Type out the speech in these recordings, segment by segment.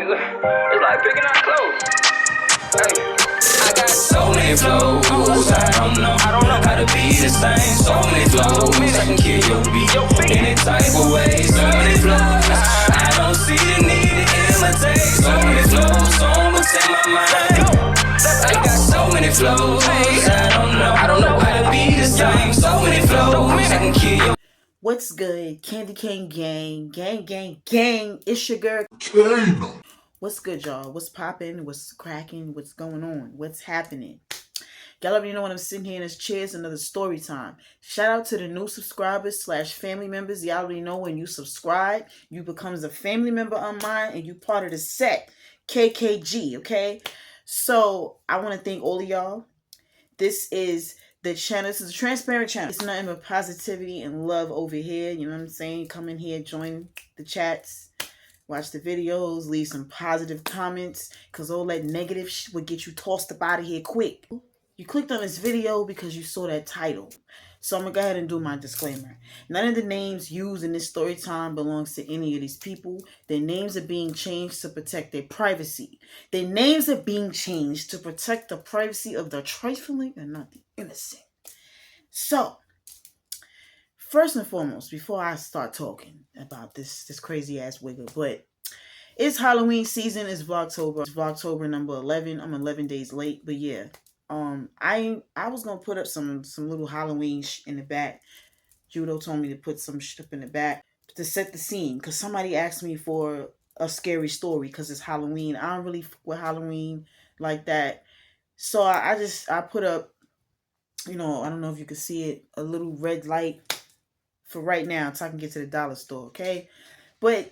It's like picking out clothes. Hey. I got so many flows, I don't know how to be the same. So many flows, I can kill your beat any type of way. So many flows, I don't see the need to imitate. So many flows, songs in my mind. I got so many flows, I don't know how to be the same. So many flows, I can kill your. What's good, Candy Cane gang? It's your girl Kane. What's good, y'all? What's popping? What's cracking? What's going on? What's happening? Y'all already know when I'm sitting here in this chair, it's another story time. Shout out to the new subscribers / family members. Y'all already know when you subscribe, you becomes a family member on mine and you part of the set. KKG, okay? So I want to thank all of y'all. This is the channel. This is a transparent channel. It's nothing but positivity and love over here. You know what I'm saying? Come in here, join the chats, watch the videos, leave some positive comments, because all that negative shit would get you tossed up out of here quick. You clicked on this video because you saw that title. So I'm going to go ahead and do my disclaimer. None of the names used in this story time belongs to any of these people. Their names are being changed to protect their privacy. Their names are being changed to protect the privacy of the trifling and not the innocent. So, first and foremost, before I start talking about this crazy ass wiggle, but it's Halloween season. It's Vlogtober. It's Vlogtober number 11. I'm 11 days late, but yeah. I was gonna put up some little Halloween in the back. Judo told me to put some shit up in the back to set the scene, because somebody asked me for a scary story because it's Halloween. I don't really fuck with Halloween like that, so I put up, you know, I don't know if you can see it, a little red light for right now so I can get to the dollar store, okay? But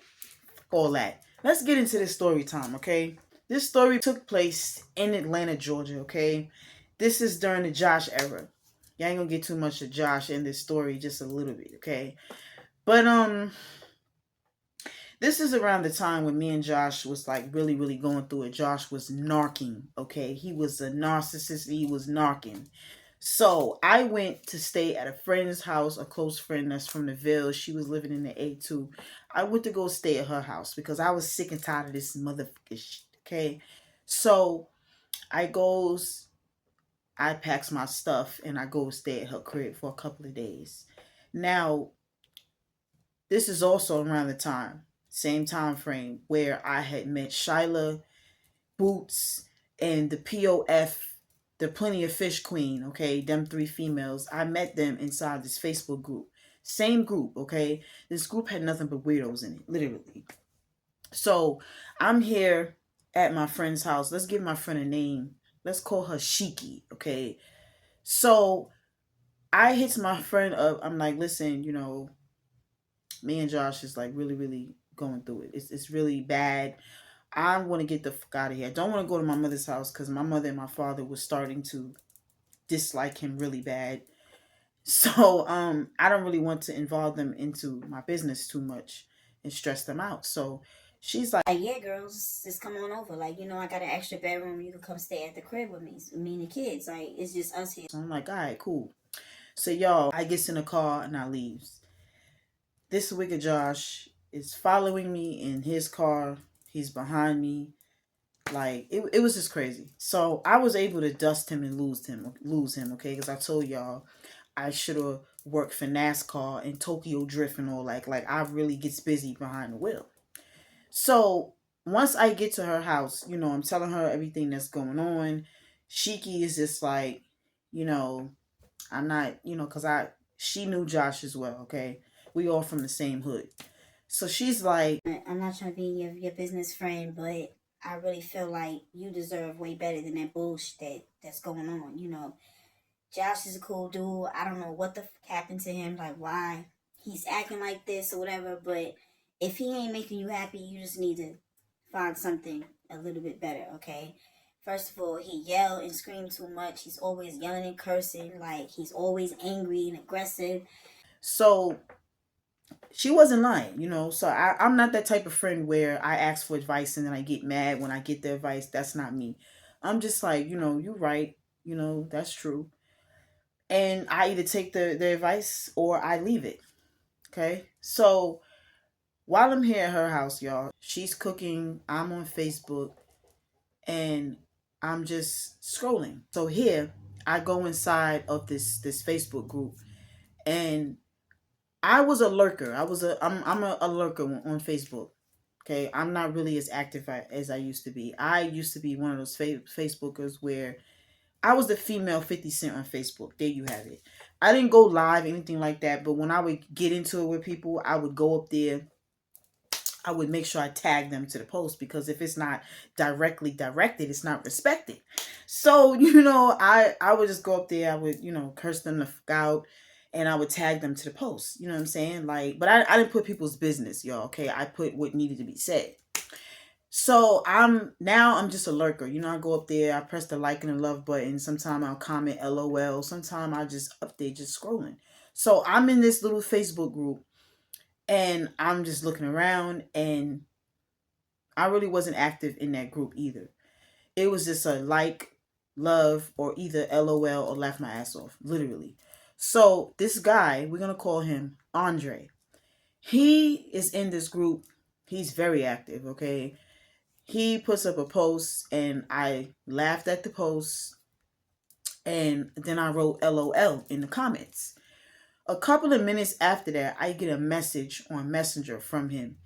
all that, let's get into this story time, okay? This story took place in Atlanta, Georgia, okay? This is during the Josh era. Y'all ain't gonna get too much of Josh in this story, just a little bit, okay? But, this is around the time when me and Josh was like really, really going through it. Josh was narking, okay? He was a narcissist, he was narking. So I went to stay at a friend's house, a close friend that's from the Ville. She was living in the A2. I went to go stay at her house because I was sick and tired of this motherfucking shit, okay? So I packs my stuff and I go stay at her crib for a couple of days. Now, this is also around the same time frame where I had met Shyla, Boots, and the POF, the Plenty of Fish Queen, okay? Them three females. I met them inside this Facebook group. Same group, okay? This group had nothing but weirdos in it, literally. So I'm here at my friend's house. Let's give my friend a name. Let's call her Shiki, okay? So I hit my friend up. I'm like, listen, you know, me and Josh is like really, really going through it. It's really bad. I want to get the fuck out of here. I don't want to go to my mother's house because my mother and my father were starting to dislike him really bad. So I don't really want to involve them into my business too much and stress them out. So she's like, yeah, girls, just come on over. Like, you know, I got an extra bedroom. You can come stay at the crib with me and the kids. Like, it's just us here. So I'm like, all right, cool. So y'all, I gets in the car and I leaves. This wicked Josh is following me in his car. He's behind me. Like, it was just crazy. So I was able to dust him and lose him, okay? Because I told y'all I should have worked for NASCAR and Tokyo Drift and all. Like I really gets busy behind the wheel. So once I get to her house, you know, I'm telling her everything that's going on. Shiki is just like, you know, I'm not, you know, because she knew Josh as well, okay? We all from the same hood. So she's like, I'm not trying to be your business friend, but I really feel like you deserve way better than that bullshit that's going on. You know, Josh is a cool dude. I don't know what the fuck happened to him, like why he's acting like this or whatever, but if he ain't making you happy, you just need to find something a little bit better, okay? First of all, he yelled and screamed too much. He's always yelling and cursing. Like, he's always angry and aggressive. So she wasn't lying, you know. So I'm not that type of friend where I ask for advice and then I get mad when I get the advice. That's not me. I'm just like, you know, you're right. You know, that's true. And I either take the advice or I leave it. Okay. So While I'm here at her house, y'all, she's cooking, I'm on Facebook, and I'm just scrolling. So here, I go inside of this Facebook group, and I was a lurker. I'm a lurker on Facebook. Okay, I'm not really as active as I used to be. I used to be one of those Facebookers where I was the female 50 Cent on Facebook. There you have it. I didn't go live, anything like that, but when I would get into it with people, I would go up there. I would make sure I tag them to the post, because if it's not directly directed, it's not respected. So, I would just go up there, I would, curse them the fuck out, and I would tag them to the post. You know what I'm saying? Like, but I didn't put people's business, y'all, okay? I put what needed to be said. So I'm just a lurker. I go up there, I press the like and the love button. Sometimes I'll comment LOL. Sometimes I just up there just scrolling. So I'm in this little Facebook group, and I'm just looking around, and I really wasn't active in that group either. It was just a like, love, or either LOL or laugh my ass off, literally. So this guy, we're going to call him Andre. He is in this group. He's very active, okay? He puts up a post, and I laughed at the post, and then I wrote LOL in the comments. A couple of minutes after that, I get a message on Messenger from him.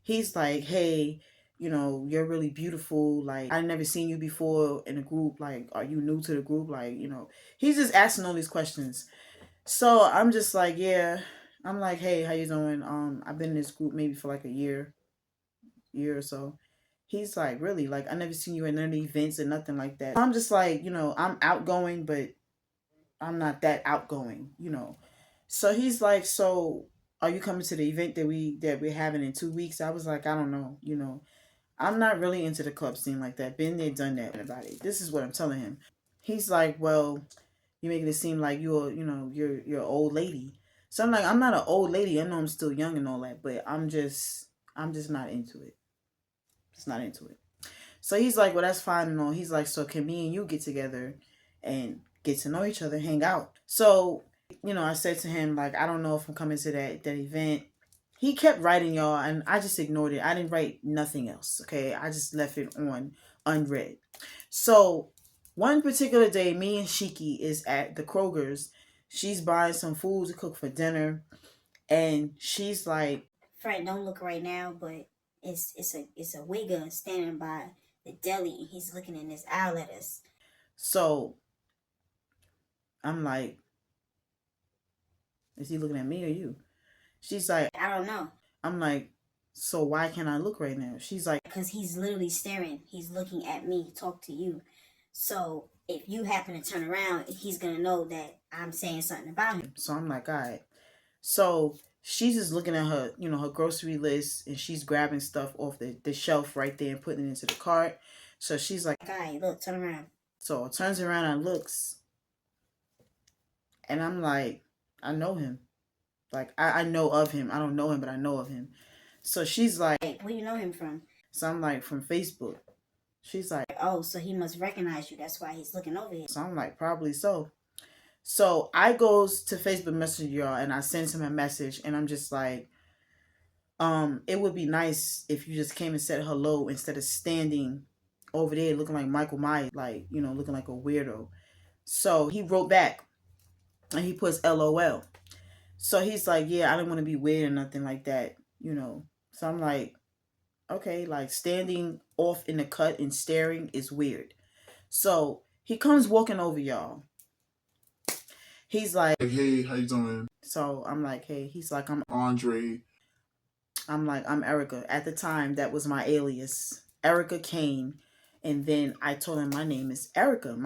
He's like, hey, you're really beautiful. Like, I never seen you before in a group. Like, are you new to the group? Like, he's just asking all these questions. So I'm just like, yeah. I'm like, hey, how you doing? I've been in this group maybe for like a year or so. He's like, really? Like, I never seen you in any events or nothing like that. I'm just like, I'm outgoing, but I'm not that outgoing. So he's like, so are you coming to the event that we're having in 2 weeks? I was like, I don't know. I'm not really into the club scene like that. Been there, done that about it. This is what I'm telling him. He's like, well, you're making it seem like you're an old lady. So I'm like, I'm not an old lady. I know I'm still young and all that, but I'm just not into it. Just not into it. So he's like, well, that's fine and all. He's like, so can me and you get together and get to know each other, hang out? So, I said to him, like, I don't know if I'm coming to that event. He kept writing, y'all, and I just ignored it. I didn't write nothing else, okay? I just left it on unread. So one particular day, me and Shiki is at the Kroger's. She's buying some food to cook for dinner, and she's like, Fred, don't look right now, but it's a wigger standing by the deli. He's looking in his eye at us. So I'm like, is he looking at me or you? She's like, I don't know. I'm like, so why can't I look right now? She's like, because he's literally staring. He's looking at me, talk to you. So if you happen to turn around, he's going to know that I'm saying something about him. So I'm like, all right. So she's just looking at her, her grocery list, and she's grabbing stuff off the shelf right there and putting it into the cart. So she's like, all right, look, turn around. So it turns around and looks, and I'm like, I know him. Like, I know of him. I don't know him, but I know of him. So she's like, hey, where you know him from? So I'm like, from Facebook. She's like, oh, so he must recognize you. That's why he's looking over here. So I'm like, probably so. So I goes to Facebook Messenger, y'all, and I send him a message, and I'm just like, it would be nice if you just came and said hello instead of standing over there looking like Michael Myers, like, looking like a weirdo. So he wrote back, and he puts LOL. So he's like, yeah, I didn't want to be weird or nothing like that, So I'm like, okay, like standing off in the cut and staring is weird. So he comes walking over, y'all. He's like, hey, how you doing? So I'm like, hey. He's like, I'm Andre. I'm like, I'm Erica. At the time, that was my alias, Erica Kane. And then I told him my name is Erica.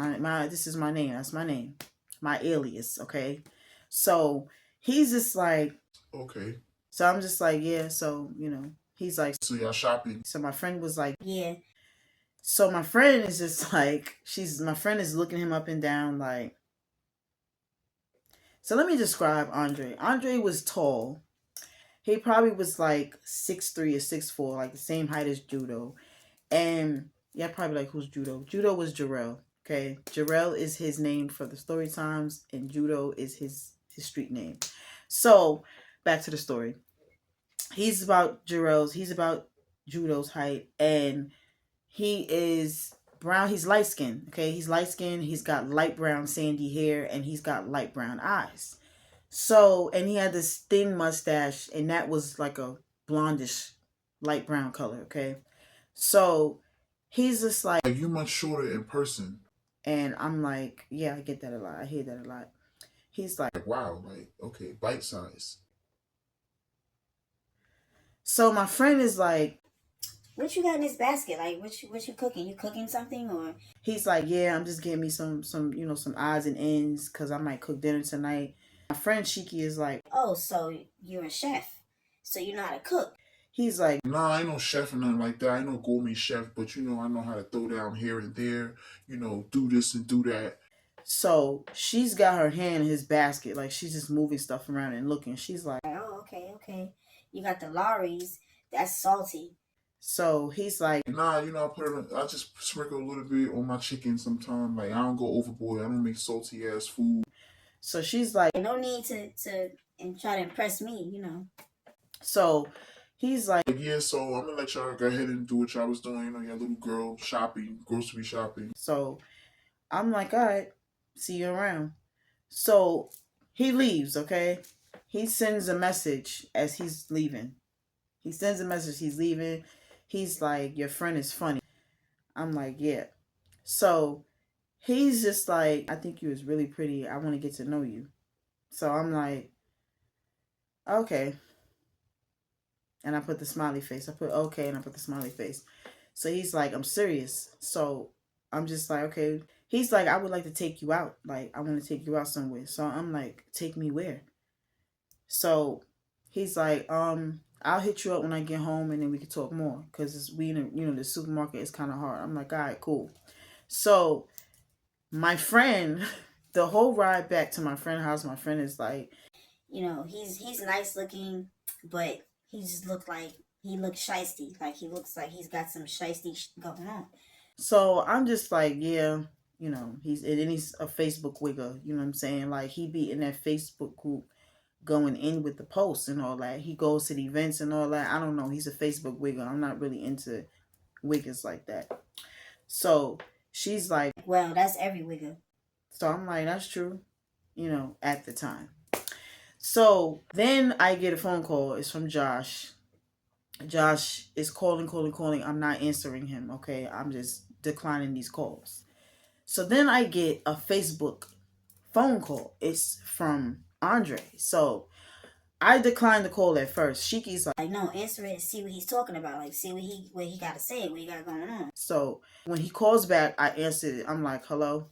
This is my name. That's my name. My alias, okay? So he's just like, okay. So I'm just like, yeah. So, he's like, so y'all shopping? So my friend was like, yeah. So my friend is just like, my friend is looking him up and down like. So let me describe Andre. Andre was tall. He probably was like 6'3" or 6'4", like the same height as Judo. And yeah, probably like, who's Judo? Judo was Jarrell. Okay. Jarrell is his name for the story times, and Judo is his street name. So back to the story. He's about Jarrell's. He's about Judo's height, and he is brown. He's light skinned. Okay, he's light skinned. He's got light brown sandy hair, and he's got light brown eyes. So, and he had this thin mustache, and that was like a blondish, light brown color. Okay, so he's just like, you much shorter in person. and I'm like, yeah, I get that a lot. I hear that a lot. He's like, Wow, like, okay, bite size. so my friend is like, what you got in this basket? Like, what you cooking? You cooking something or? he's like, yeah, I'm just getting me some some odds and ends because I might cook dinner tonight. My friend Shiki is like, Oh, so you're a chef, so you know how to cook. he's like, Nah, I ain't no chef or nothing like that. I ain't no gourmet chef, but I know how to throw down here and there, do this and do that. so she's got her hand in his basket, like she's just moving stuff around and looking. She's like, Oh, okay, okay. You got the Lorries. That's salty. so he's like, Nah, I just sprinkle a little bit on my chicken sometime. Like, I don't go overboard. I don't make salty ass food. so she's like, No need to and try to impress me. so he's like, Yeah, so I'm gonna let y'all go ahead and do what y'all was doing. Your little girl shopping, grocery shopping. so I'm like, all right, see you around. So he leaves, okay? He sends a message as he's leaving. He sends a message, he's leaving. He's like, your friend is funny. I'm like, yeah. So he's just like, I think you was really pretty. I want to get to know you. So I'm like, okay. And I put the smiley face. I put okay and I put the smiley face. So he's like, I'm serious. So I'm just like, okay. He's like, I would like to take you out. Like, I want to take you out somewhere. So I'm like, take me where? So he's like, I'll hit you up when I get home and then we can talk more. Cause we in the supermarket is kind of hard. I'm like, all right, cool. So my friend, the whole ride back to my friend's house, my friend is like, he's nice looking, but he just he looks shisty. Like he looks like he's got some shisty going on. so I'm just like, yeah, he's a Facebook wigger, you know what I'm saying? Like he be in that Facebook group going in with the posts and all that. He goes to the events and all that. I don't know. He's a Facebook wigger. I'm not really into wiggers like that. So she's like, well, that's every wigger. So I'm like, that's true, at the time. So then I get a phone call. It's from Josh. Josh is calling. I'm not answering him. Okay. I'm just declining these calls. So then I get a Facebook phone call. It's from Andre. So I declined the call at first. Shiki's like, no, answer it and see what he's talking about. Like, see what he got to say, what he got going on. So when he calls back, I answered it. I'm like, hello.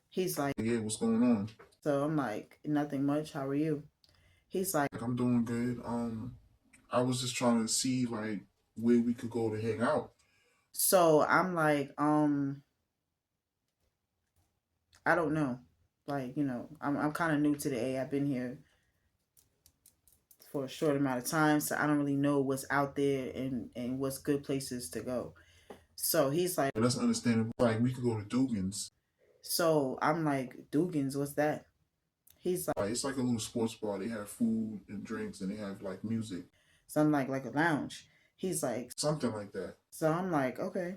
He's like, yeah, what's going on? So I'm like, nothing much. How are you? He's like, I'm doing good. I was just trying to see like where we could go to hang out. So I'm like, I don't know. Like, I'm kind of new to the A. I've been here for a short amount of time, so I don't really know what's out there and what's good places to go. So he's like, that's understandable. Like we could go to Dugan's. So I'm like, Dugan's, what's that? He's like, it's like a little sports bar. They have food and drinks and they have like music. So I'm like a lounge. He's like, something like that. So I'm like, okay,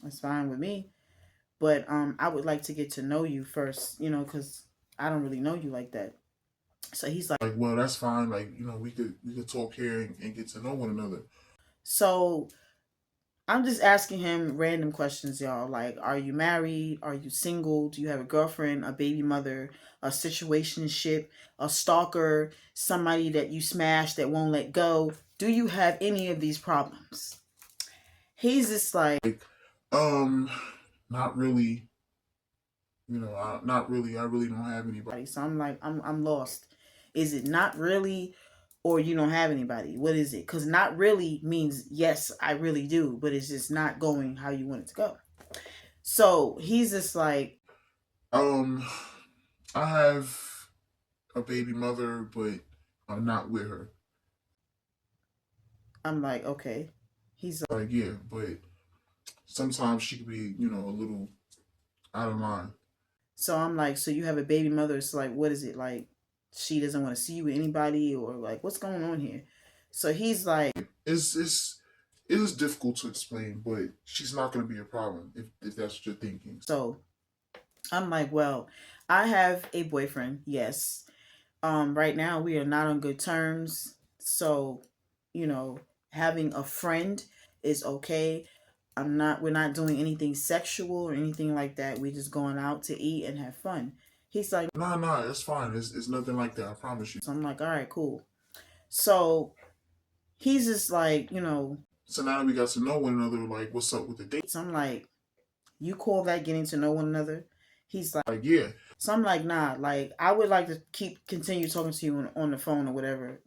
that's fine with me. But I would like to get to know you first, because I don't really know you like that. So he's like, well, that's fine. Like, we could talk here and get to know one another. So I'm just asking him random questions, y'all. Like, are you married? Are you single? Do you have a girlfriend, a baby mother, a situationship, a stalker, somebody that you smashed that won't let go? Do you have any of these problems? He's just like, not really. Not really. I really don't have anybody. So I'm like, I'm lost. Is it not really, or you don't have anybody? What is it? Because not really means yes, I really do, but it's just not going how you want it to go. So he's just like, I have a baby mother, but I'm not with her. I'm like, okay. He's like, yeah, but sometimes she could be, a little out of line. So I'm like, so you have a baby mother. It's like, what is it? Like, she doesn't want to see you with anybody, or like, what's going on here? So he's like, it is difficult to explain, but she's not going to be a problem if that's what you're thinking. so I'm like, well, I have a boyfriend, yes. Right now we are not on good terms. So, you know, having a friend is okay. We're not doing anything sexual or anything like that. We're just going out to eat and have fun. He's like, Nah, that's fine. It's nothing like that. I promise you. so I'm like, all right, cool. So he's just like, So now that we got to know one another, like, what's up with the date? so I'm like, you call that getting to know one another? He's Like, yeah. so I'm like, nah, like, I would like to continue talking to you on the phone or whatever,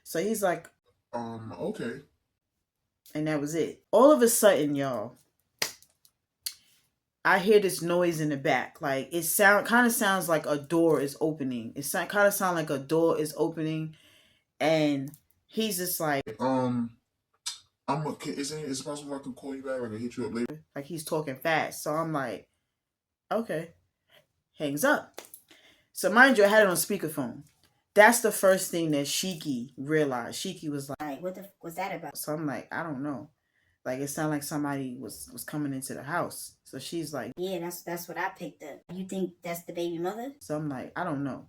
So he's like, Okay. and that was it. All of a sudden, y'all, I hear this noise in the back. Like, it kind of sounds like a door is opening. Kind of sound like a door is opening, and he's just like, is it possible I can call you back? Like, I hit you up later. like he's talking fast. So I'm like, okay, hangs up. So mind you, I had it on speakerphone. That's the first thing that Shiki realized. Shiki was like, what was that about? So I'm like, I don't know. Like, it sounded like somebody was coming into the house. So she's like, yeah, that's what I picked up. You think that's the baby mother? So I'm like, I don't know.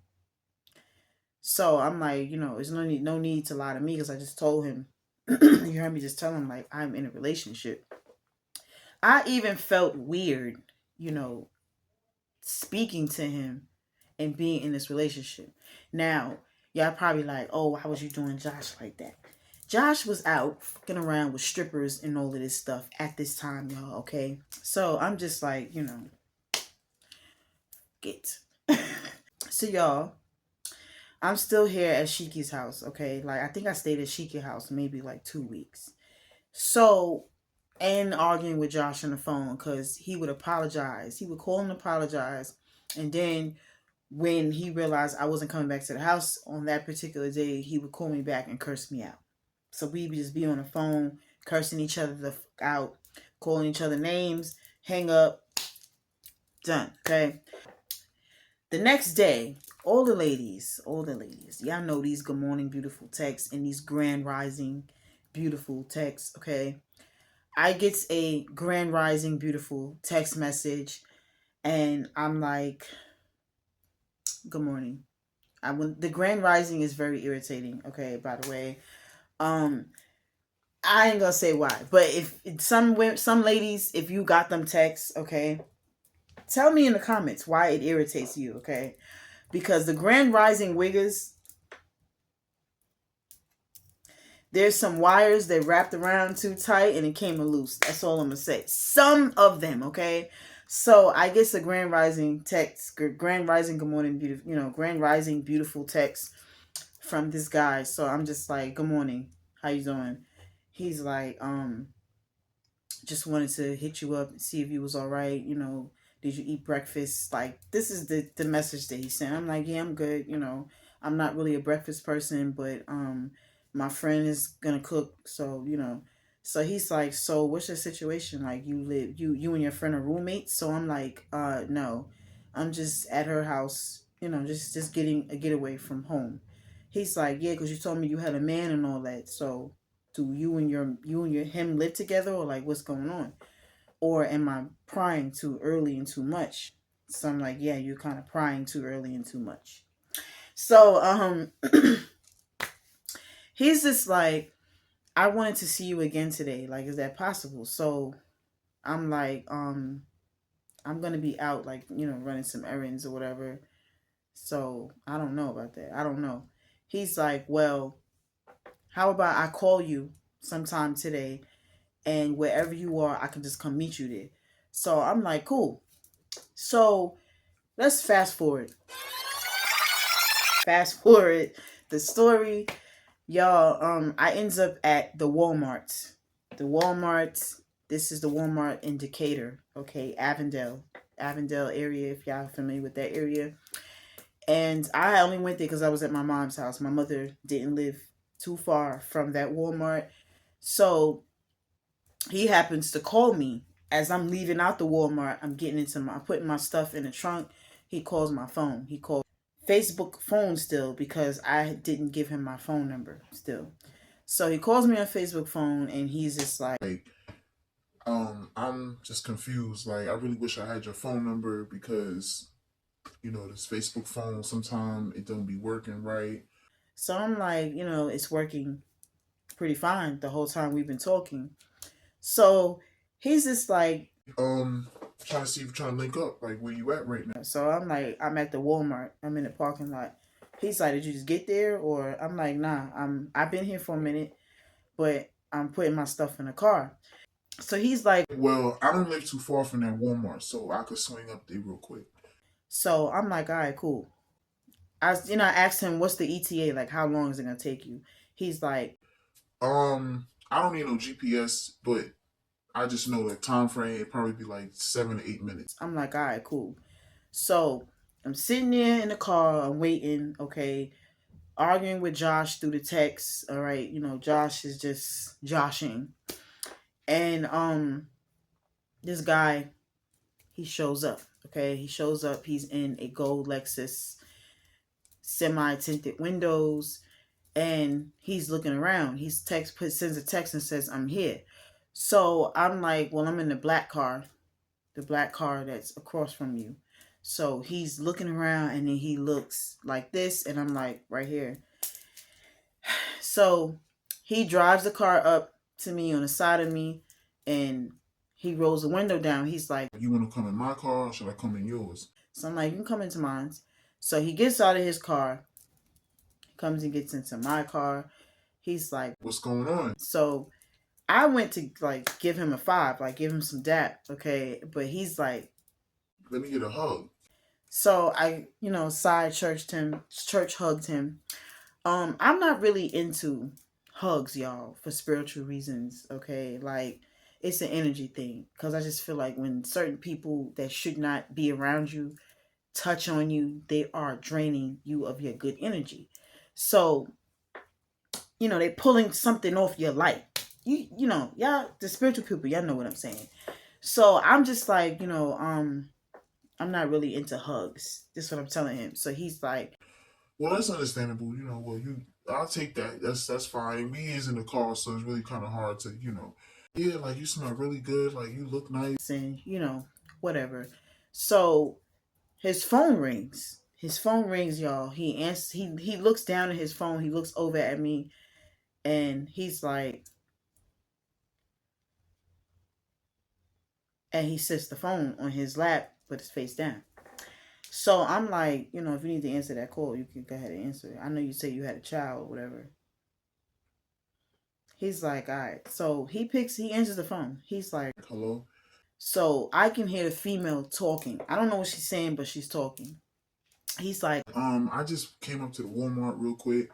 So I'm like, there's no need to lie to me, because I just told him, you heard me just tell him, like, I'm in a relationship. I even felt weird, speaking to him and being in this relationship. Now, y'all probably like, oh, why was you doing Josh like that? Josh was out fucking around with strippers and all of this stuff at this time, y'all, okay? So I'm just like, get. So y'all, I'm still here at Shiki's house, okay? Like, I think I stayed at Shiki's house maybe like 2 weeks. So, and arguing with Josh on the phone, because he would apologize. He would call and apologize. And then when he realized I wasn't coming back to the house on that particular day, he would call me back and curse me out. So we would just be on the phone, cursing each other the fuck out, calling each other names, hang up, done, okay? The next day, all the ladies, y'all know these good morning beautiful texts and these grand rising beautiful texts, okay? I get a grand rising beautiful text message, and I'm like, good morning. The grand rising is very irritating, okay, by the way. I ain't gonna say why, but if some ladies, if you got them texts, okay, tell me in the comments why it irritates you, okay? Because the grand rising wiggers, there's some wires that wrapped around too tight and it came loose. That's all I'm gonna say. Some of them, okay? So I guess a grand rising text, grand rising good morning, beautiful, grand rising beautiful text from this guy. So I'm just like, good morning, how you doing? He's like, just wanted to hit you up and see if you was all right. Did you eat breakfast? Like, this is the message that he sent. I'm like, yeah, I'm good. I'm not really a breakfast person, but my friend is gonna cook, so So he's like, so what's your situation? Like, you and your friend are roommates? So I'm like, no, I'm just at her house. Just getting a getaway from home. He's like, yeah, because you told me you had a man and all that. So do you and him live together, or like, what's going on? Or am I prying too early and too much? So I'm like, yeah, you're kind of prying too early and too much. So he's just like, I wanted to see you again today. Like, is that possible? So I'm like, I'm gonna be out, like, running some errands or whatever. So I don't know about that. I don't know. He's like, well, how about I call you sometime today, and wherever you are, I can just come meet you there. So I'm like, cool. So let's fast forward. Fast forward the story, y'all. I ends up at the Walmart. This is the Walmart in Decatur, okay, Avondale area, if y'all are familiar with that area. And I only went there because I was at my mom's house. My mother didn't live too far from that Walmart. So he happens to call me as I'm leaving out the Walmart. I'm putting my stuff in the trunk. He calls my phone. He called Facebook phone still because I didn't give him my phone number still. So he calls me on Facebook phone and he's just like, I'm just confused. Like, I really wish I had your phone number because, this Facebook phone, sometimes it don't be working right. so I'm like, it's working pretty fine the whole time we've been talking. So he's just like, Trying to see if you're trying to link up, like, where you at right now. so I'm like, I'm at the Walmart. I'm in the parking lot. He's like, did you just get there? Or I'm like, nah, I've been here for a minute, but I'm putting my stuff in the car. So he's like, Well, I don't live too far from that Walmart, so I could swing up there real quick. so I'm like, all right, cool. I asked him, what's the ETA? Like, how long is it gonna take you? He's like, I don't need no GPS, but I just know that time frame, it'd probably be like 7 to 8 minutes. I'm like, all right, cool. So I'm sitting there in the car, I'm waiting, okay, arguing with Josh through the text. All right, Josh is just joshing. And this guy, he shows up. Okay, he shows up. He's in a gold Lexus, semi-tinted windows, and he's looking around. Sends a text and says, "I'm here." So I'm like, "Well, I'm in the black car that's across from you." So he's looking around, and then he looks like this, and I'm like, right here. So he drives the car up to me on the side of me, and he rolls the window down. He's like, You want to come in my car or should I come in yours? so I'm like, you can come into mine. So he gets out of his car, comes and gets into my car. He's like, What's going on? so I went to like give him a 5, like give him some dap, okay? But he's like, Let me get a hug. so I, church hugged him. I'm not really into hugs, y'all, for spiritual reasons, okay? Like, it's an energy thing. Because I just feel like when certain people that should not be around you touch on you, they are draining you of your good energy. So, they're pulling something off your life. Y'all, the spiritual people, y'all know what I'm saying. So I'm just like, I'm not really into hugs. This is what I'm telling him. So he's like, well, that's understandable. I'll take that. That's fine. Me is in the car, so it's really kind of hard to, yeah, like you smell really good, like you look nice. and whatever. So his phone rings. Y'all. He answers. He looks down at his phone. He looks over at me, and he's like, and he sits the phone on his lap with his face down. So I'm like, if you need to answer that call, you can go ahead and answer it. I know you say you had a child or whatever. He's like, all right. So he answers the phone. He's like, hello. So I can hear the female talking. I don't know what she's saying, but she's talking. He's like, I just came up to the Walmart real quick.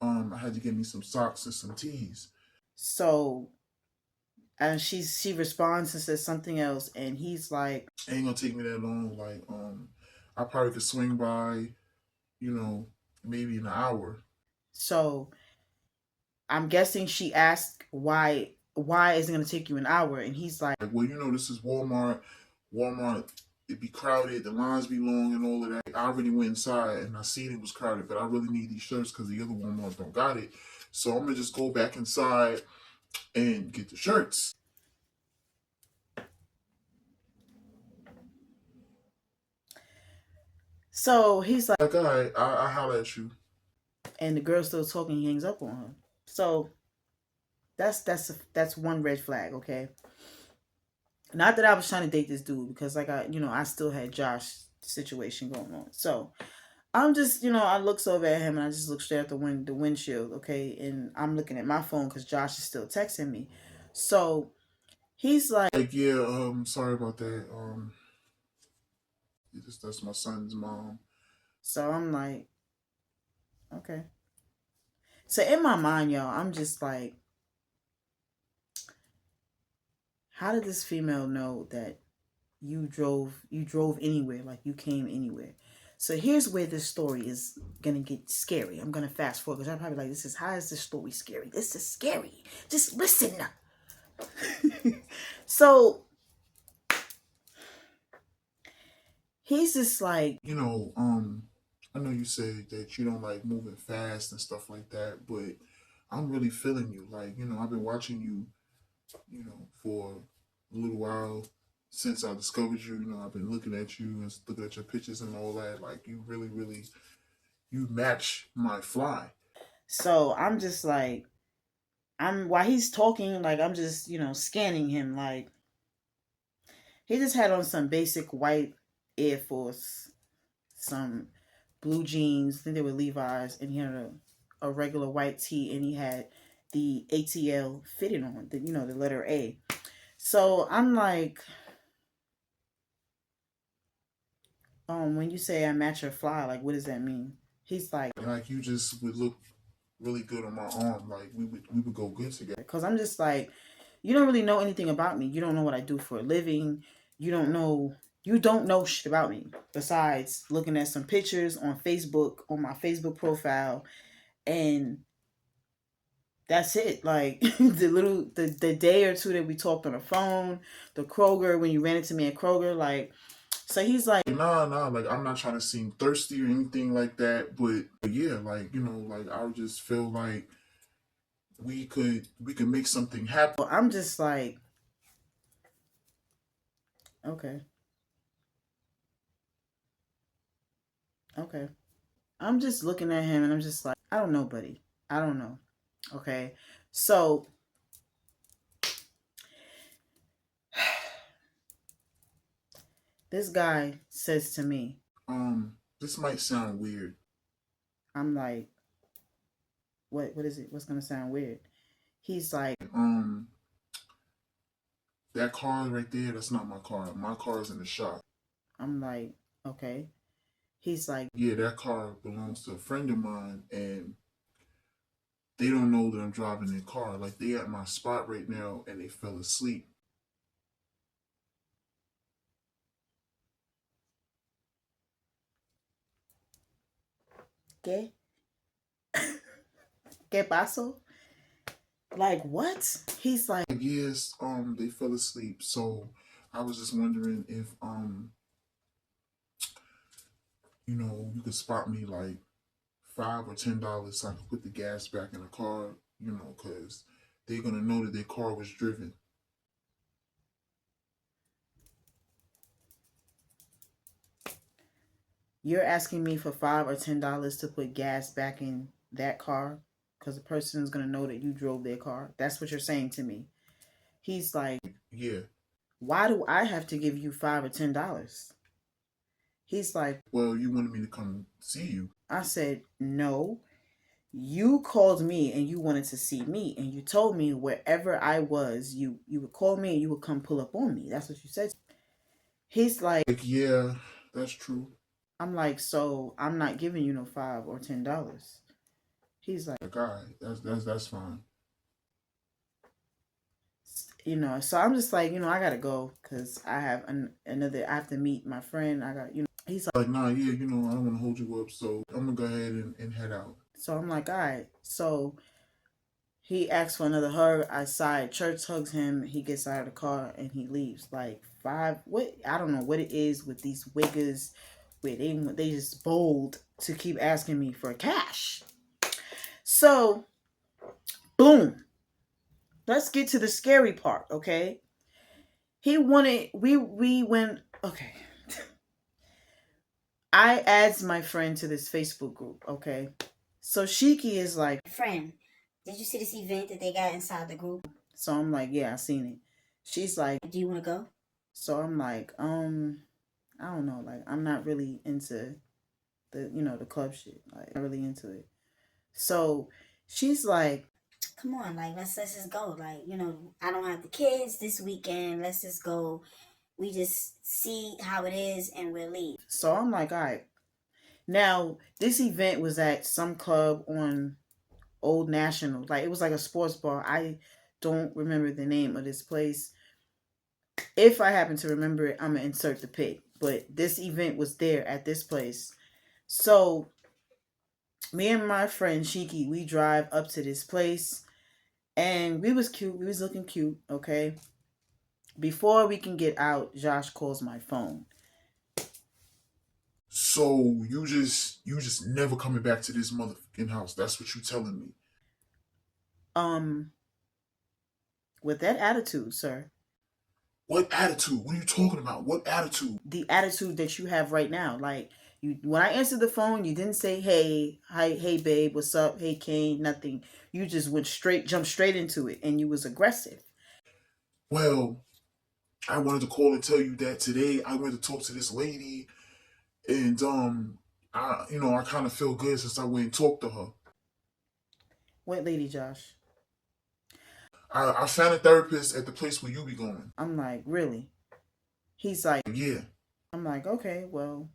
I had to get me some socks and some tees. So, and she responds and says something else, and he's like, ain't gonna take me that long. Like, I probably could swing by, maybe in an hour. So I'm guessing she asked why is it gonna take you an hour? And he's like, well, this is Walmart. Walmart, it be crowded, the lines be long and all of that. I already went inside and I seen it was crowded, but I really need these shirts because the other Walmart don't got it. So I'm gonna just go back inside and get the shirts. So he's like, all right, I holler at you. And the girl's still talking, he hangs up on her. So that's one red flag, okay? Not that I was trying to date this dude, because I still had Josh situation going on. So I'm just, I looks over at him and I just look straight at the windshield, okay? And I'm looking at my phone because Josh is still texting me. So he's like, yeah, sorry about that. That's my son's mom. So I'm like, okay. So in my mind, y'all, I'm just like, how did this female know that you drove anywhere, like you came anywhere? So here's where this story is gonna get scary. I'm gonna fast forward because I'm probably like, how is this story scary? This is scary. Just listen. So he's just like, I know you said that you don't like moving fast and stuff like that, but I'm really feeling you. Like, I've been watching you, for a little while since I discovered you. I've been looking at you and looking at your pictures and all that. Like, you really, really, you match my fly. So I'm just like, while he's talking, like I'm just, scanning him. Like he just had on some basic white Air Force, some blue jeans. I think they were Levi's, and he had a regular white tee, and he had the ATL fitted on, the letter A. So I'm like, when you say I match your fly, like what does that mean? He's like you just would look really good on my arm. Like we would go good together. Because I'm just like, you don't really know anything about me. You don't know what I do for a living. You don't know shit about me besides looking at some pictures on Facebook, on my Facebook profile, and that's it. Like the day or two that we talked on the phone, the Kroger, when you ran into me at Kroger, like, so he's like, nah, like I'm not trying to seem thirsty or anything like that, but yeah, like like I would just feel like we could make something happen. well, I'm just like, okay, okay. I'm just looking at him and I'm just like, I don't know, buddy. I don't know. Okay. So this guy says to me, This might sound weird. I'm like, what is it? What's gonna sound weird? He's like, That car right there, that's not my car. My car is in the shop. I'm like, okay. He's like, Yeah, that car belongs to a friend of mine, and they don't know that I'm driving their car. Like they at my spot right now, and they fell asleep. ¿qué? ¿Qué pasó? Like what? He's like, Yes, they fell asleep. So I was just wondering if you could spot me like $5 or $10 so I could put the gas back in the car, because they're gonna know that their car was driven. you're asking me for $5 or $10 to put gas back in that car because the person is gonna know that you drove their car. That's what you're saying to me. He's like, Yeah. why do I have to give you $5 or $10? He's like, Well, you wanted me to come see you. I said, no. You called me and you wanted to see me, and you told me wherever I was, you would call me and you would come pull up on me. That's what you said. He's like, Yeah, that's true. I'm like, so I'm not giving you no $5 or $10. He's like, Like, all right, that's fine. so I'm just like, I gotta go because I have another. I have to meet my friend. I got, He's Like, nah, yeah, I don't want to hold you up, so I'm gonna go ahead and head out. so I'm like, all right. So he asks for another hug. I side church hugs him. He gets out of the car and he leaves. Like what? I don't know what it is with these wiggers, where they just bold to keep asking me for cash. So, boom. Let's get to the scary part, okay? He wanted. We went. Okay. I adds my friend to this Facebook group, okay? So Shiki is like, friend, did you see this event that they got inside the group? so I'm like, yeah, I seen it. She's like, do you want to go? So I'm like, I don't know, like I'm not really into the club shit. Like I'm not really into it. So she's like, come on, like let's just go. Like, I don't have the kids this weekend. Let's just go. We just see how it is and we'll leave. So I'm like, all right. Now, this event was at some club on Old National. Like it was like a sports bar. I don't remember the name of this place. If I happen to remember it, I'm gonna insert the pic. But this event was there at this place. So me and my friend Shiki, we drive up to this place, and we was cute. We was looking cute, okay? Before we can get out, Josh calls my phone. So you just never coming back to this motherfucking house. That's what you telling me. With that attitude, sir. What attitude? What are you talking about? What attitude? The attitude that you have right now. Like, you, when I answered the phone, you didn't say, hey, hi, hey babe, what's up? Hey Kane, nothing. You just jumped straight into it, and you was aggressive. Well, I wanted to call and tell you that today I went to talk to this lady, and I kind of feel good since I went and talked to her. What lady, Josh? I found a therapist at the place where you be going. I'm like, really? He's like, Yeah. I'm like, okay, well,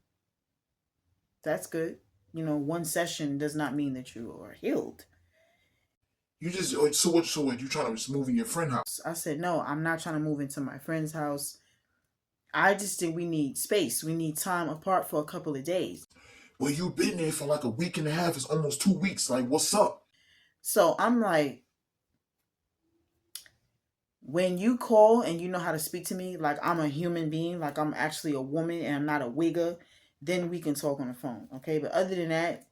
that's good. One session does not mean that you are healed. You just so what? You trying to just move in your friend house? I said, no, I'm not trying to move into my friend's house. I just think we need space. We need time apart for a couple of days. Well, you've been there for like a week and a half. It's almost 2 weeks. Like, what's up? So I'm like, when you call and you know how to speak to me like I'm a human being, like I'm actually a woman and I'm not a wigger, then we can talk on the phone, okay? But other than that,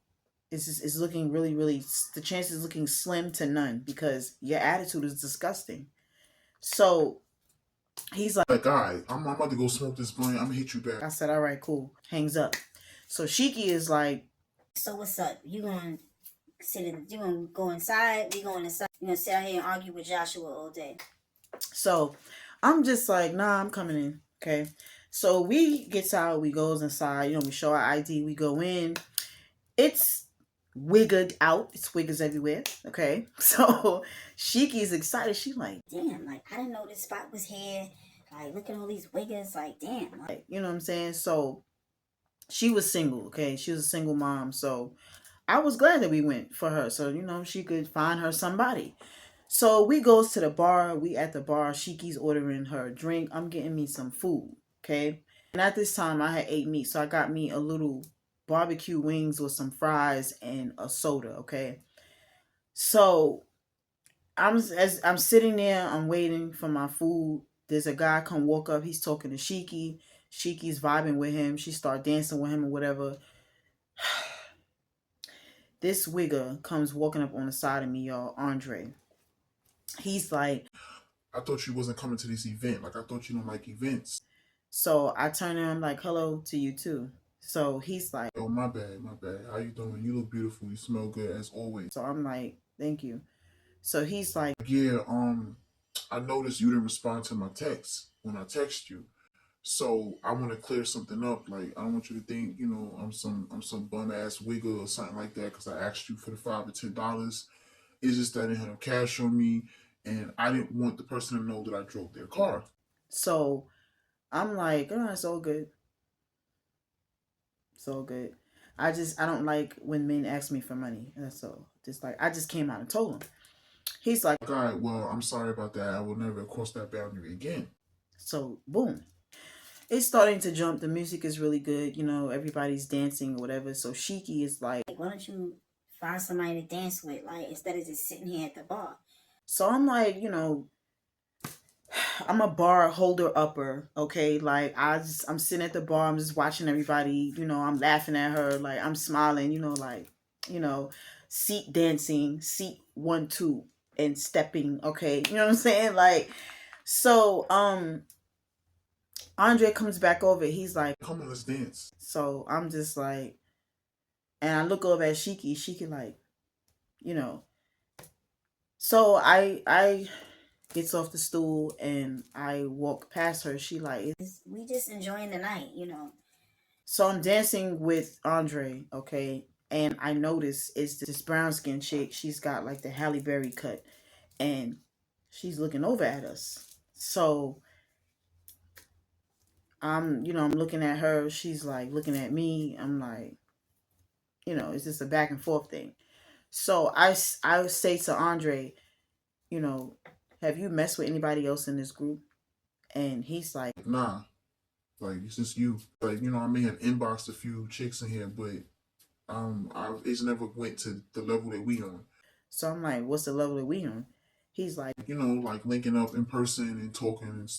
it's looking really, really, the chances looking slim to none because your attitude is disgusting. So he's like, all right, I'm about to go smoke this blunt. I'm gonna hit you back. I said, all right, cool. Hangs up. So Shiki is like, so what's up? You gonna go inside? We going inside? You gonna sit out here and argue with Joshua all day? So I'm just like, nah, I'm coming in. Okay. So we gets out, we goes inside, we show our ID, we go in. It's wiggered out. It's wiggers everywhere. Okay. So Shiki's excited. She's like, damn, like I didn't know this spot was here. Like, look at all these wiggers, like damn. Like, you know what I'm saying? So she was single, okay? She was a single mom. So I was glad that we went for her. So, she could find her somebody. So we goes to the bar. We at the bar. Shiki's ordering her a drink. I'm getting me some food. Okay. And at this time I had ate meat. So I got me a little barbecue wings with some fries and a soda. Okay. So as I'm sitting there, I'm waiting for my food. There's a guy come walk up. He's talking to Shiki. Shiki's vibing with him. She start dancing with him or whatever. This wigger comes walking up on the side of me, y'all. Andre. He's like, I thought you wasn't coming to this event. Like, I thought you don't like events. So I turn to him like, hello to you too. So he's like, oh, my bad. How you doing? You look beautiful. You smell good as always. So I'm like, thank you. So he's like, yeah, I noticed you didn't respond to my text when I text you. So I want to clear something up. Like, I don't want you to think, I'm some bum ass wigger or something like that because I asked you for the $5 to $10. It's just that I didn't have no cash on me, and I didn't want the person to know that I drove their car. So I'm like, oh, it's all good. It's all good. I don't like when men ask me for money. That's all. Just like, I just came out and told him. He's like, all right, well, I'm sorry about that. I will never cross that boundary again. So boom. It's starting to jump. The music is really good. Everybody's dancing or whatever. So Shiki is like, why don't you find somebody to dance with, like, instead of just sitting here at the bar? So I'm like, I'm a bar holder upper, okay? Like, I'm sitting at the bar, I'm just watching everybody, I'm laughing at her, like, I'm smiling, seat dancing, seat 1, 2, and stepping, okay? You know what I'm saying? Like, so, Andre comes back over. He's like, come on, let's dance. So I'm just like, and I look over at Shiki like, So I gets off the stool and I walk past her. She like, we just enjoying the night, So I'm dancing with Andre, okay? And I notice it's this brown skin chick. She's got like the Halle Berry cut. And she's looking over at us. So I'm looking at her. She's like looking at me. I'm like, it's just a back and forth thing. So I say to Andre, have you messed with anybody else in this group? And he's like, nah. Like, it's just you. Like, I may have inboxed a few chicks in here, but it's never went to the level that we on. So I'm like, what's the level that we on? He's like, like linking up in person and talking and,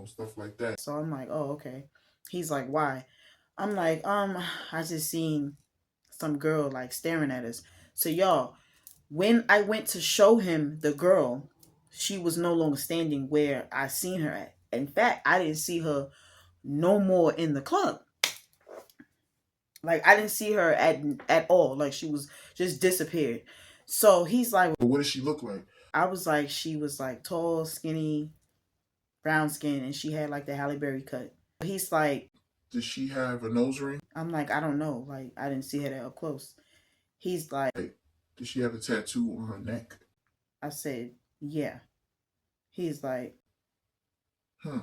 stuff like that. So I'm like, oh, okay. He's like, why? I'm like, I just seen some girl like staring at us. So y'all, when I went to show him the girl, she was no longer standing where I seen her at. In fact, I didn't see her no more in the club. Like I didn't see her at all. Like she was just disappeared. So he's like, But what does she look like? I was like, she was like tall, skinny, brown skin, and she had like the Halle Berry cut. He's like, Does she have a nose ring? I'm like, I don't know. Like I didn't see her that up close. He's like, Does she have a tattoo on her neck? I said, yeah. He's like, Huh.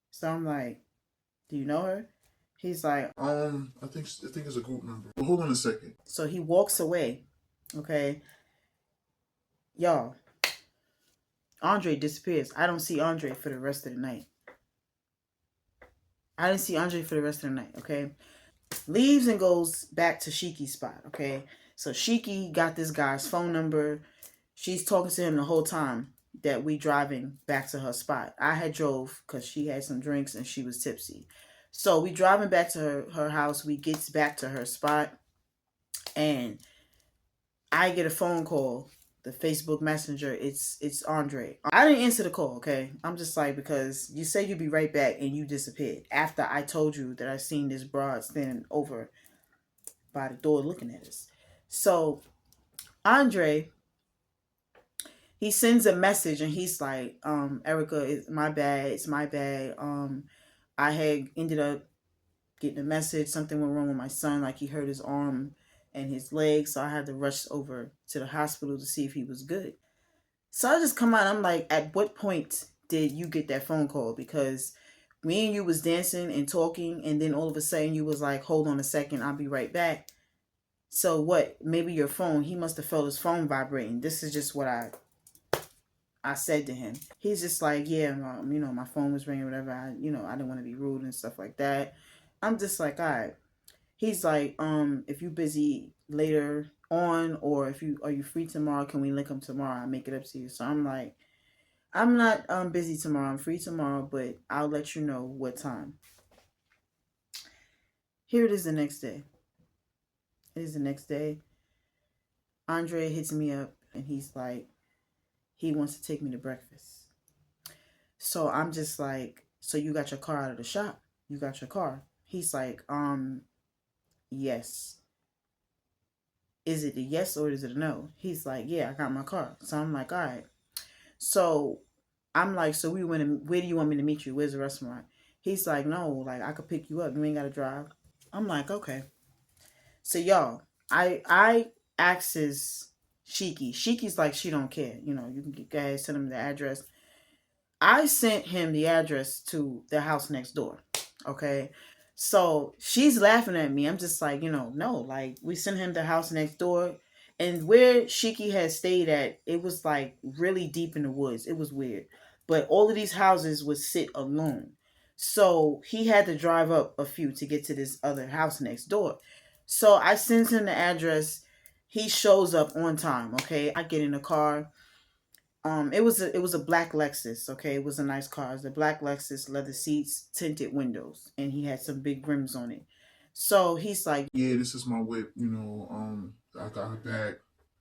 so I'm like, do you know her? He's like, I think it's a group number. But hold on a second. so he walks away. Okay. Y'all, Andre disappears. I don't see Andre for the rest of the night. I didn't see Andre for the rest of the night, okay? Leaves and goes back to Shiki's spot, okay? So Shiki got this guy's phone number. She's talking to him the whole time that we driving back to her spot. I had drove because she had some drinks and she was tipsy. So we driving back to her house. We gets back to her spot and I get a phone call. The Facebook Messenger, it's Andre. I didn't answer the call, okay? I'm just like, because you say you'd be right back and you disappeared after I told you that I seen this broad standing over by the door looking at us. So Andre, he sends a message and he's like, Erica, it's my bad. It's my bad. I had ended up getting a message. Something went wrong with my son. Like he hurt his arm and his leg. So I had to rush over to the hospital to see if he was good. So I just come out. I'm like, at what point did you get that phone call? Because me and you was dancing and talking. And then all of a sudden you was like, hold on a second. I'll be right back. So what? Maybe your phone. He must have felt his phone vibrating. This is just what I said to him. He's just like, yeah, my phone was ringing, whatever. I didn't want to be rude and stuff like that. I'm just like, all right. He's like, if you busy later on, or are you free tomorrow? Can we link up tomorrow? I'll make it up to you. So I'm like, I'm not busy tomorrow. I'm free tomorrow, but I'll let you know what time. Here it is the next day. It is the next day. Andre hits me up and he's like, he wants to take me to breakfast. So I'm just like, so you got your car out of the shop? You got your car? He's like, yes. Is it a yes or is it a no? He's like, yeah, I got my car. So I'm like, all right. So I'm like, so where do you want me to meet you? Where's the restaurant? He's like, no, like I could pick you up. You ain't got to drive. I'm like, okay. So y'all, I axes Shiki. Shiki's like, she don't care. You can get guys, send him the address. I sent him the address to the house next door. Okay. So she's laughing at me. I'm just like, no, like we sent him the house next door. And where Shiki had stayed at, it was like really deep in the woods. It was weird. But all of these houses would sit alone. So he had to drive up a few to get to this other house next door. So I sent him the address. He shows up on time. Okay. I get in the car. It was a black Lexus, okay? It was a nice car. It was a black Lexus, leather seats, tinted windows, and he had some big rims on it. So he's like, yeah, this is my whip, I got her back.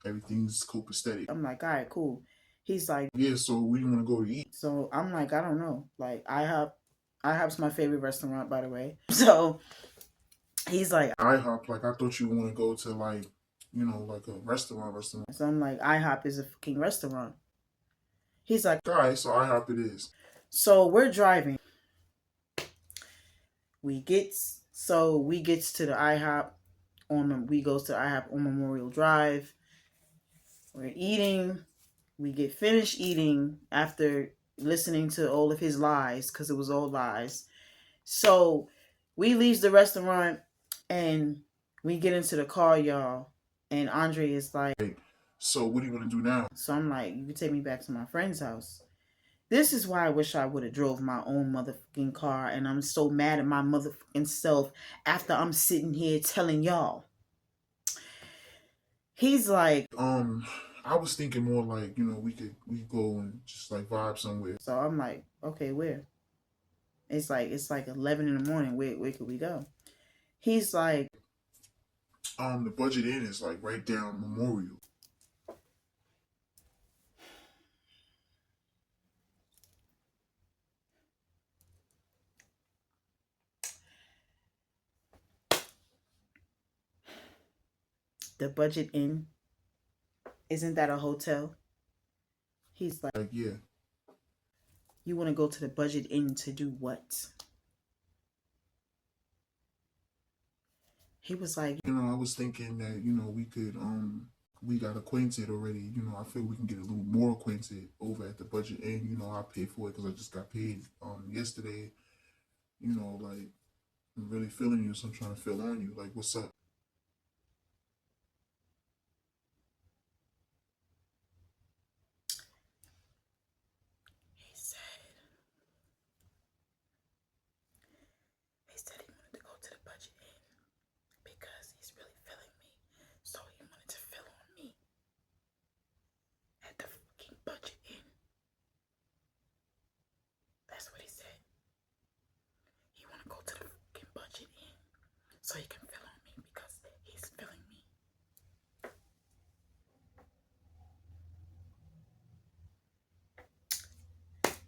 Everything's copacetic. I'm like, all right, cool. He's like, yeah, so where do you want to go to eat? So I'm like, I don't know. Like IHOP's my favorite restaurant, by the way. So he's like, IHOP, like I thought you want to go to like a restaurant. So I'm like, IHOP is a fucking restaurant. He's like, all right, so IHOP it is. So we're driving. We gets to the IHOP we goes to IHOP on Memorial Drive. We're eating. We get finished eating after listening to all of his lies, because it was all lies. So we leaves the restaurant and we get into the car, y'all. And Andre is like, so what do you want to do now? So I'm like, you can take me back to my friend's house. This is why I wish I would have drove my own motherfucking car. And I'm so mad at my motherfucking self after I'm sitting here telling y'all. He's like, I was thinking more like, we could go and just like vibe somewhere. So I'm like, okay, where? It's like 11 in the morning. Where could we go? He's like, the Budget Inn is like right down Memorial. the Budget Inn, isn't that a hotel? He's like, Yeah. you want to go to the Budget Inn to do what? He was like, I was thinking that, we got acquainted already. I feel we can get a little more acquainted over at the Budget Inn. I pay for it because I just got paid yesterday. Like, I'm really feeling you, so I'm trying to feel on you. Like, what's up? he said he wanted to go to the Budget Inn because he's really feeling me. So he wanted to feel on me at the fucking Budget Inn. That's what he said. He want to go to the fucking Budget Inn so he can feel on me because he's feeling me.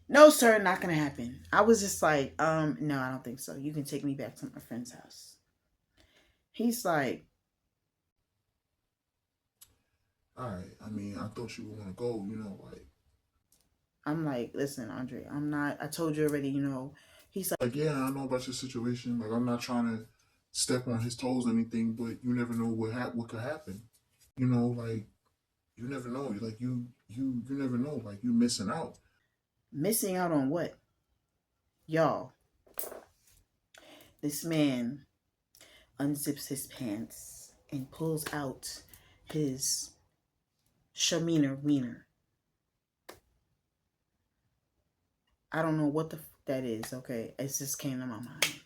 No, sir, not gonna happen. I was just like, no, I don't think so. You can take me back to my friend's house. He's like, All right. I mean, I thought you would want to go. Like. I'm like, listen, Andre, I'm not. I told you already. He's like, Yeah, I know about your situation. Like, I'm not trying to step on his toes or anything, but you never know what could happen. Like, you never know. Like, you never know. Like, you missing out. missing out on what? Y'all, this man unzips his pants and pulls out his Shamina wiener. I don't know what the that is, okay? It just came to my mind.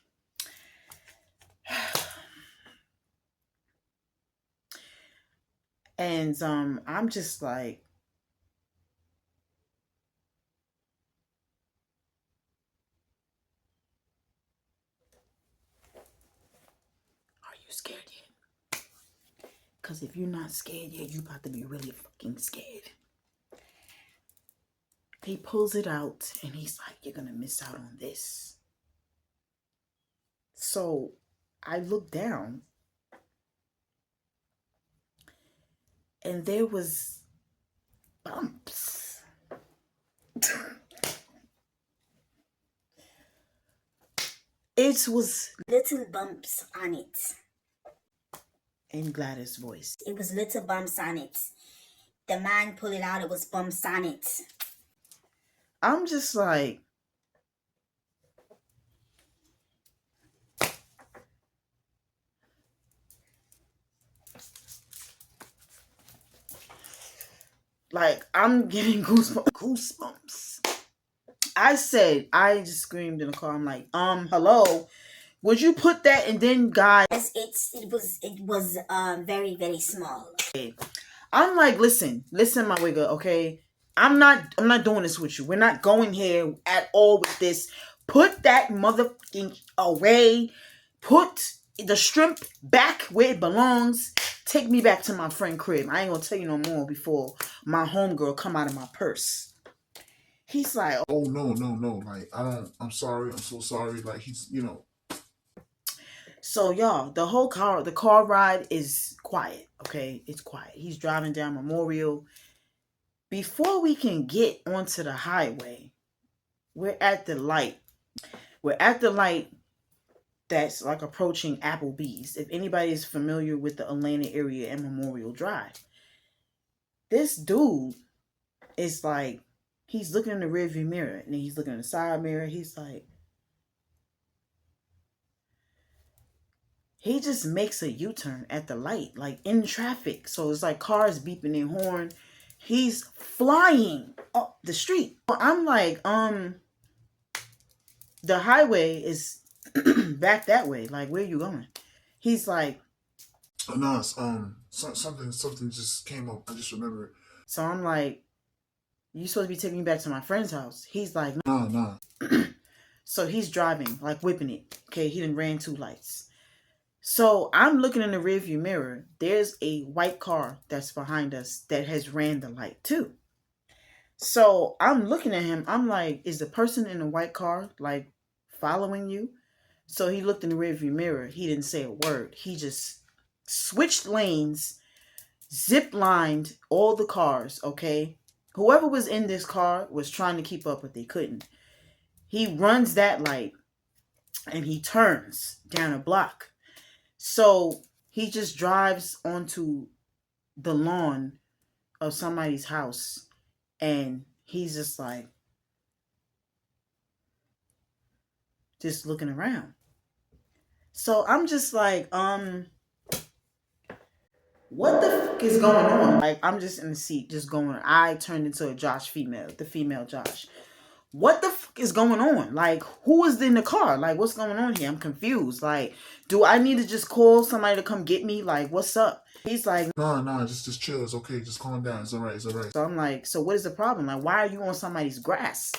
And I'm just like, are you scared yet? Because if you're not scared yet, you about to be really fucking scared. He pulls it out and he's like, you're gonna miss out on this. So I look down and there was bumps. It was Little bumps on it. in Gladys' voice. It was little bumps on it. The man pulled it out, it was bumps on it. I'm just like, I'm getting goosebumps. I just screamed in the car. I'm like, hello, would you put that? And then God, It was very, very small. I'm like, listen, my wigger, okay? I'm not doing this with you. We're not going here at all with this. Put that motherfucking away. Put the shrimp back where it belongs. Take me back to my friend crib. I ain't gonna tell you no more before my homegirl come out of my purse. He's like, oh no. Like, I'm sorry. I'm so sorry. Like, he's. So y'all, the car ride is quiet, okay? It's quiet. He's driving down Memorial. Before we can get onto the highway, we're at the light. We're at the light that's like approaching Applebee's. If anybody is familiar with the Atlanta area and Memorial Drive, this dude is like, he's looking in the rearview mirror and then he's looking in the side mirror. He's like, he just makes a U-turn at the light, like in traffic. So it's like cars beeping their horn. He's flying up the street. I'm like, the highway is back that way. Like, where are you going? He's like, no, something just came up. I just remember. So I'm like, you supposed to be taking me back to my friend's house. He's like, no. So he's driving, like whipping it. Okay, he done ran 2 lights. So I'm looking in the rearview mirror. There's a white car that's behind us that has ran the light too. So I'm looking at him. I'm like, is the person in the white car like following you? So he looked in the rearview mirror. He didn't say a word. He just switched lanes, zip lined all the cars, okay? Whoever was in this car was trying to keep up, but they couldn't. He runs that light and he turns down a block. So he just drives onto the lawn of somebody's house and he's just like, just looking around. So I'm just like, what the fuck is going on? Like, I'm just in the seat, just going, I turned into a Josh female, the female Josh. What the fuck is going on? Like, who is in the car? Like, what's going on here? I'm confused. Like, do I need to just call somebody to come get me? Like, what's up? He's like, Nah, just chill. It's okay. Just calm down. It's all right. So I'm like, so what is the problem? Like, why are you on somebody's grass?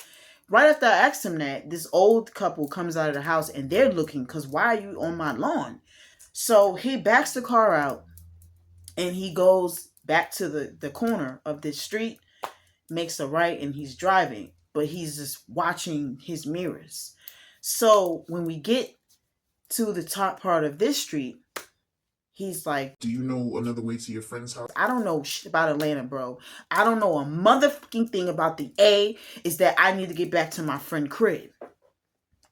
Right after I asked him that, this old couple comes out of the house and they're looking, because why are you on my lawn? So he backs the car out and he goes back to the corner of this street, makes a right, and he's driving, but he's just watching his mirrors. So when we get to the top part of this street, he's like, do you know another way to your friend's house? I don't know shit about Atlanta, bro. I don't know a motherfucking thing about the A. Is that I need to get back to my friend crib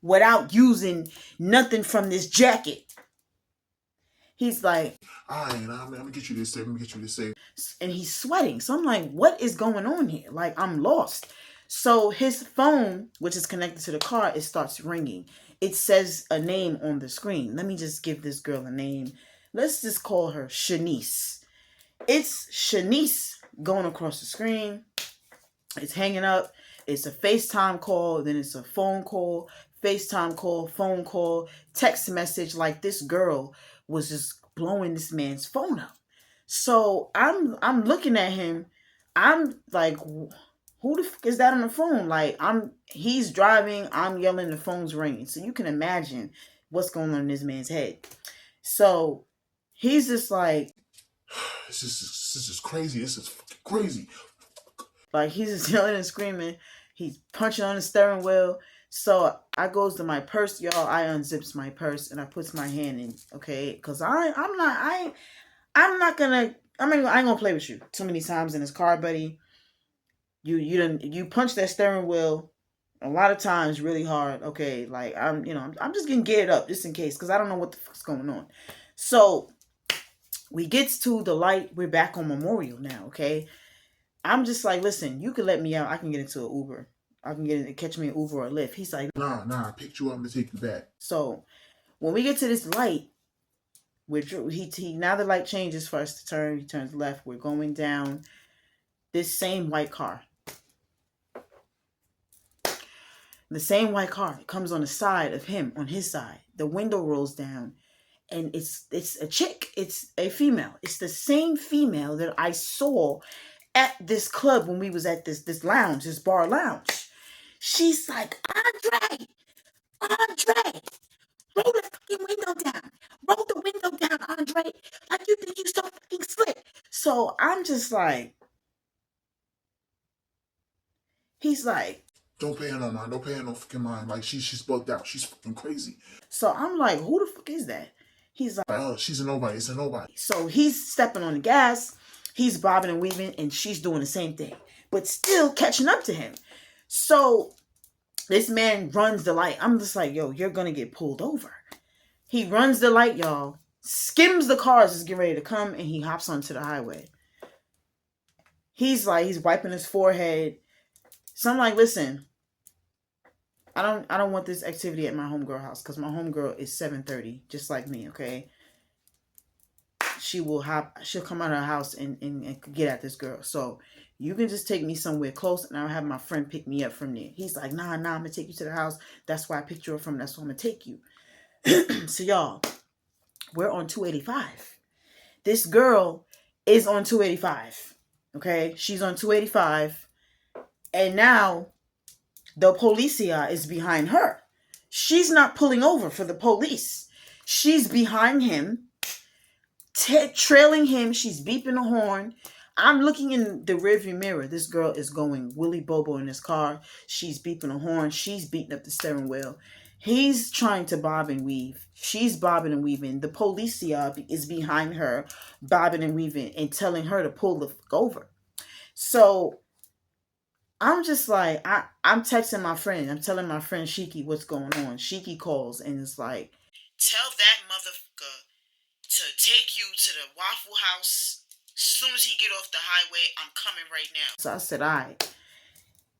without using nothing from this jacket. He's like, all right, I'm gonna get you this safe. And he's sweating. So I'm like, what is going on here? Like, I'm lost. So his phone, which is connected to the car, it starts ringing. It says a name on the screen. Let me just give this girl a name. Let's just call her Shanice. It's Shanice going across the screen. It's hanging up. It's a FaceTime call. Then it's a phone call. FaceTime call. Phone call. Text message. Like, this girl was just blowing this man's phone up. So I'm looking at him. I'm like, who the fuck is that on the phone? Like, he's driving. I'm yelling. The phone's ringing. So you can imagine what's going on in this man's head. So he's just like, this is crazy. This is fucking crazy. Like, he's just yelling and screaming. He's punching on the steering wheel. So I goes to my purse, y'all. I unzips my purse and I puts my hand in, okay? Because I ain't gonna play with you too many times in this car, buddy. You punch that steering wheel a lot of times really hard, okay? Like, I'm just getting geared up just in case, because I don't know what the fuck's going on. So we gets to the light. We're back on Memorial now, okay? I'm just like, listen, you can let me out. I can get into an Uber. I can catch me an Uber or a Lyft. He's like, nah, I picked you up to take you back. So when we get to this light, now the light changes for us to turn. He turns left. We're going down this same white car. The same white car comes on the side of him, on his side. The window rolls down. And it's a chick. It's a female. It's the same female that I saw at this club when we was at this lounge, this bar lounge. She's like, Andre, roll the fucking window down. Roll the window down, Andre. Like, you think you so fucking slick. So I'm just like, he's like, don't pay her no mind. Don't pay her no fucking mind. Like, she's bugged out. She's fucking crazy. So I'm like, who the fuck is that? He's like, oh, she's a nobody. It's a nobody. So he's stepping on the gas. He's bobbing and weaving, and she's doing the same thing, but still catching up to him. So this man runs the light. I'm just like, yo, you're going to get pulled over. He runs the light, y'all. Skims the cars is getting ready to come, and he hops onto the highway. He's wiping his forehead. So I'm like, listen, I don't want this activity at my homegirl house, because my homegirl is 7:30, just like me, okay? She'll come out of her house and get at this girl. So you can just take me somewhere close, and I'll have my friend pick me up from there. He's like, nah, I'm going to take you to the house. That's where I picked you up from. That's where I'm going to take you. So y'all, we're on 285. This girl is on 285. Okay? She's on 285. And now the policia is behind her. She's not pulling over for the police. She's behind him, trailing him. She's beeping the horn. I'm looking in the rearview mirror. This girl is going Willy Bobo in his car. She's beeping the horn. She's beating up the steering wheel. He's trying to bob and weave. She's bobbing and weaving. The policia is behind her, bobbing and weaving and telling her to pull the fuck over. So I'm just like, I'm texting my friend. I'm telling my friend Shiki what's going on. Shiki calls and it's like, tell that motherfucker to take you to the Waffle House. As soon as he get off the highway, I'm coming right now. So I said, all right.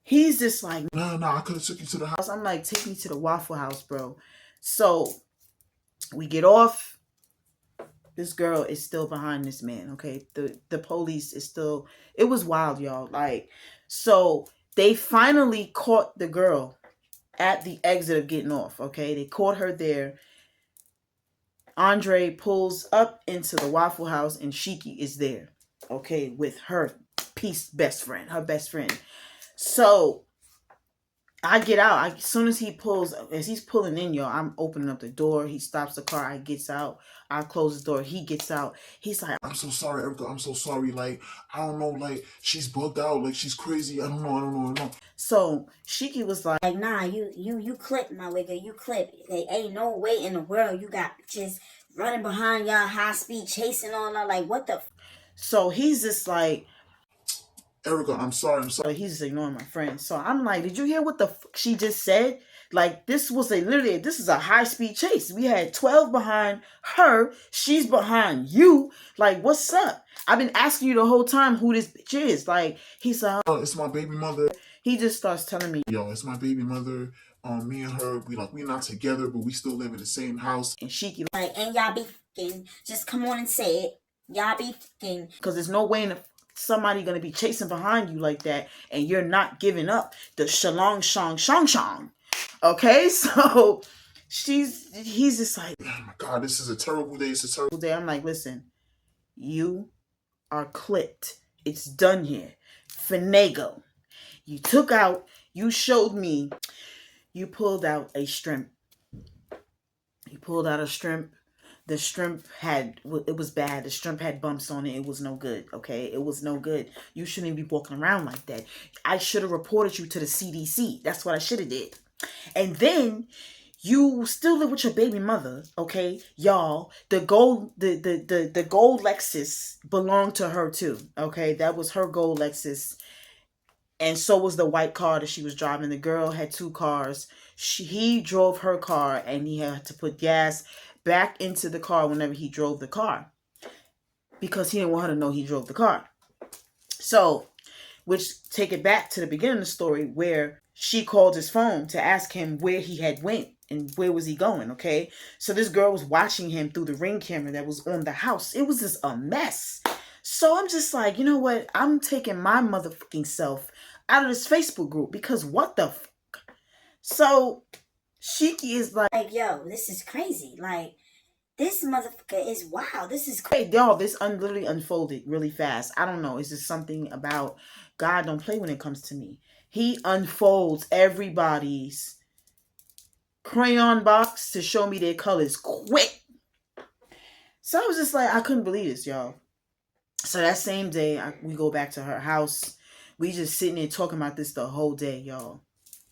He's just like, no, I could have took you to the house. I'm like, take me to the Waffle House, bro. So we get off. This girl is still behind this man, okay? The police is still, it was wild, y'all. Like, so they finally caught the girl at the exit of getting off, okay? They caught her there. Andre pulls up into the Waffle House and Shiki is there, okay, with her best friend. So I get out. As soon as as he's pulling in, y'all, I'm opening up the door. He stops the car. I gets out. I close the door. He gets out. He's like, I'm so sorry, Erica. I'm so sorry. Like, I don't know. Like, she's bugged out. Like, she's crazy. I don't know. So Shiki was like, nah, you clip, my nigga. You clip. There ain't no way in the world you got just running behind y'all high speed chasing on her. Like, what the? So he's just like, Erica, I'm sorry. He's just ignoring my friend. So I'm like, did you hear what the fuck she just said? Like, this is a high-speed chase. We had 12 behind her. She's behind you. Like, what's up? I've been asking you the whole time who this bitch is. Like, he's like, oh, it's my baby mother. He just starts telling me, yo, it's my baby mother. Me and her, we not together, but we still live in the same house. And Shiki like, and y'all be fucking, just come on and say it. Y'all be fucking. Because there's no way somebody gonna be chasing behind you like that and you're not giving up the shalong shong. Okay, so he's just like, oh my God, this is a terrible day. It's a terrible day. I'm like, listen, you are clipped. It's done here. Finagle. You showed me, you pulled out a shrimp. You pulled out a shrimp. The shrimp it was bad. The shrimp had bumps on it. It was no good, okay? It was no good. You shouldn't be walking around like that. I should have reported you to the CDC. That's what I should have did. And then you still live with your baby mother, okay? Y'all, the gold Lexus belonged to her too, okay? That was her gold Lexus. And so was the white car that she was driving. The girl had two cars. He drove her car and he had to put gas back into the car whenever he drove the car because he didn't want her to know he drove the car. So, which take it back to the beginning of the story where she called his phone to ask him where he had went and where was he going, okay? So this girl was watching him through the Ring camera that was on the house. It was just a mess. So I'm just like, you know what? I'm taking my motherfucking self out of this Facebook group because what the fuck? So Shiki is like, yo, this is crazy. Like, this motherfucker is wild. This is crazy. Y'all, this literally unfolded really fast. I don't know. It's just something about God don't play when it comes to me. He unfolds everybody's crayon box to show me their colors quick. So I was just like, I couldn't believe this, y'all. So that same day, we go back to her house. We just sitting there talking about this the whole day, y'all.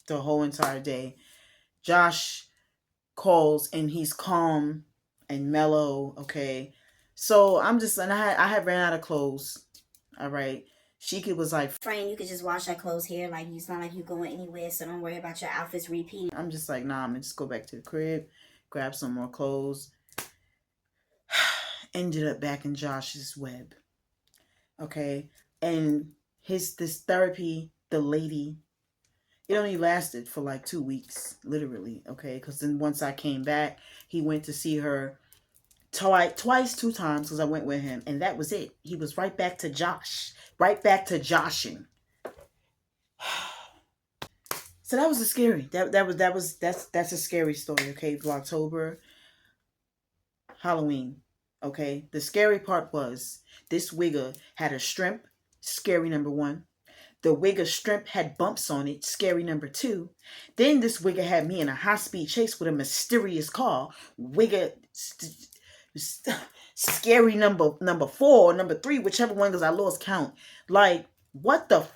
The whole entire day. Josh calls and he's calm and mellow, okay? So I'm just, and I had ran out of clothes, all right? Shiki was like, friend, you could just wash your clothes here. Like, it's not like you going anywhere, so don't worry about your outfits repeating. I'm just like, nah, I'm gonna just go back to the crib, grab some more clothes. Ended up back in Josh's web, okay? And this therapy, the lady, it only lasted for like 2 weeks, literally, okay? Because then once I came back, he went to see her two times because I went with him, and that was it. He was right back to Josh, right back to joshing. So that was a scary. That's a scary story, okay? Vlogtober, Halloween, okay? The scary part was this wigger had a shrimp, scary number one. The wig of shrimp had bumps on it, scary number 2. Then this wigger had me in a high-speed chase with a mysterious car. Wigger scary number 4, number 3, whichever one, because I lost count. Like, what the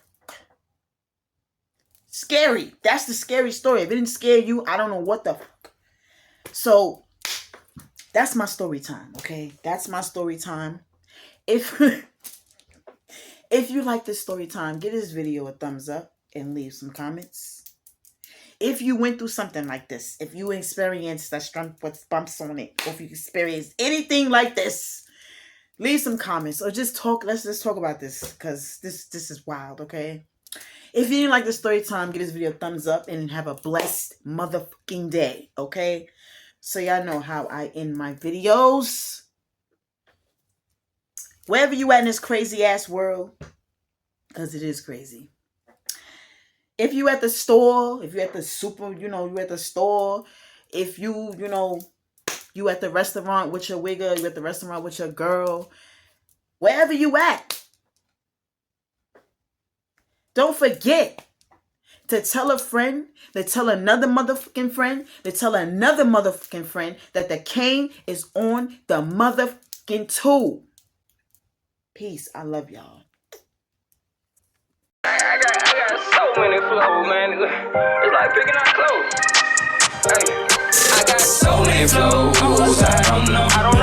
scary. That's the scary story. If it didn't scare you, I don't know what the So that's my story time, okay? That's my story time. If you like this story time, give this video a thumbs up and leave some comments. If you went through something like this, if you experienced that strump with bumps on it, or if you experienced anything like this, leave some comments or just talk. Let's just talk about this, because this is wild, okay? If you didn't like the story time, give this video a thumbs up and have a blessed motherfucking day, okay? So y'all know how I end my videos. Wherever you at in this crazy ass world, because it is crazy. If you at the store, if you at the you at the store, if you at the restaurant with your wigger, you at the restaurant with your girl, wherever you at, don't forget to tell a friend, to tell another motherfucking friend, to tell another motherfucking friend that the cane is on the motherfucking tool. Peace. I love y'all. I got so many flows, man. It's like picking out clothes. Hey, I got so many flows. I don't know.